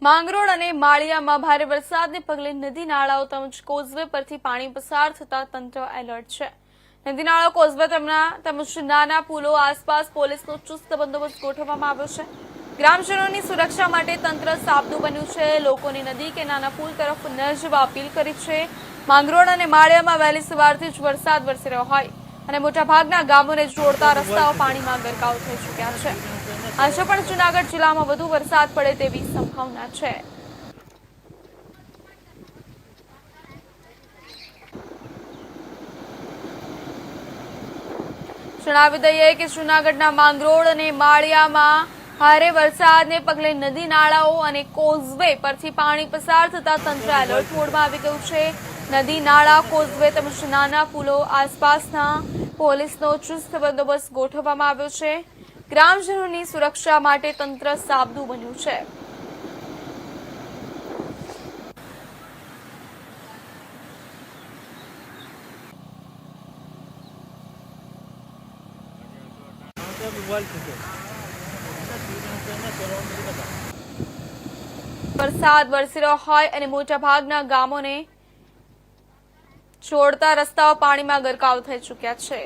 માંગરોળ અને માળિયામાં ભારે વરસાદને પગલે નદી નાળાઓ તેમજ કોઝવે પરથી પાણી પસાર થતા તંત્ર એલર્ટ છે। નદી નાળાઓ કોઝવે તેમજ નાના પુલો આસપાસ પોલીસનો ચુસ્ત બંદોબસ્ત ગોઠવવામાં આવ્યો છે। ગ્રામજનોની સુરક્ષા માટે તંત્ર સાબદું બન્યું છે। લોકોની નદી કે નાના પુલ તરફ ન જવા અપીલ કરી છે। માંગરોળ અને માળિયામાં વહેલી સવારથી જ વરસાદ વરસી રહ્યો હોય અને મોટાભાગના ગામોને જોડતા રસ્તાઓ પાણીમાં ગરકાવ થઈ ચૂક્યા છે। આજે પણ જૂનાગઢ જિલ્લામાં વધુ વરસાદ પડે તેવી સંભાવના છે। જણાવી દઈએ કે જૂનાગઢના માંગરોળ અને માળિયામાં ભારે વરસાદને પગલે નદી નાળાઓ અને કોઝવે પરથી પાણી પસાર થતા તંત્ર એલર્ટ મોડમાં આવી ગયું છે। નદી નાળા કોઝવે તેમજ નાના પુલો આસપાસના પોલીસનો ચુસ્ત બંદોબસ્ત ગોઠવવામાં આવ્યો છે। ગ્રામજનોની સુરક્ષા માટે તંત્ર સાબદું બન્યું છે। વરસાદ વરસી રહ્યો હોય અને મોટાભાગના ગામોને જોડતા રસ્તાઓ પાણીમાં ગરકાવ થઈ ચૂક્યા છે।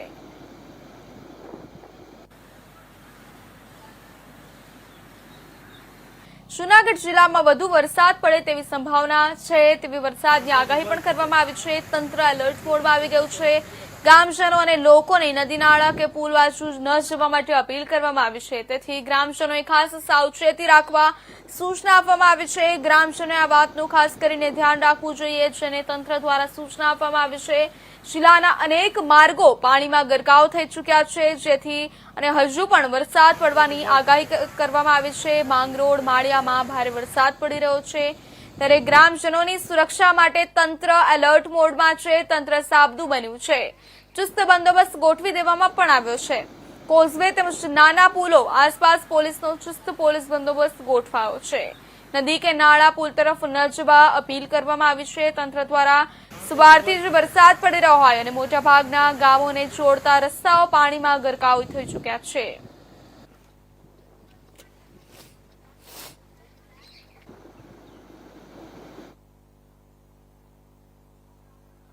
જૂનાગઢ જિલ્લામાં વધુ વરસાદ પડે તેવી સંભાવના છે તેવી વરસાદની આગાહી પણ કરવામાં આવી છે। તંત્ર એલર્ટ મોડમાં આવી ગયું છે। ગ્રામજનો અને લોકોને નદી નાળા કે પુલ બાજુ ન જવા માટે અપીલ કરવામાં આવી છે। તેથી ગ્રામજનોએ ખાસ સાવચેતી રાખવા સૂચના આપવામાં આવી છે। ગ્રામજનોએ આ વાતનું ખાસ કરીને ધ્યાન રાખવું જોઈએ જેને તંત્ર દ્વારા સૂચના આપવામાં આવી છે। જિલ્લાના અનેક માર્ગો પાણીમાં ગરકાવ થઈ ચૂક્યા છે જેથી અને હજુ પણ વરસાદ પડવાની આગાહી કરવામાં આવી છે। માંગરોળ માળિયામાં ભારે વરસાદ પડી રહ્યો છે ત્યારે ગ્રામજનોની સુરક્ષા માટે તંત્ર એલર્ટ મોડમાં છે। તંત્ર સાબદું બન્યું છે। ચુસ્ત બંદોબસ્ત ગોઠવી દેવામાં પણ આવ્યો છે। કોઝવે તેમજ નાના પુલો આસપાસ પોલીસનો ચુસ્ત પોલીસ બંદોબસ્ત ગોઠવાયો છે। નદી કે નાળા પુલ તરફ ન જવા અપીલ કરવામાં આવી છે। તંત્ર દ્વારા સવારથી જ વરસાદ પડી રહ્યો હોય અને મોટાભાગના ગામોને જોડતા રસ્તાઓ પાણીમાં ગરકાવ થઈ ચૂક્યા છે।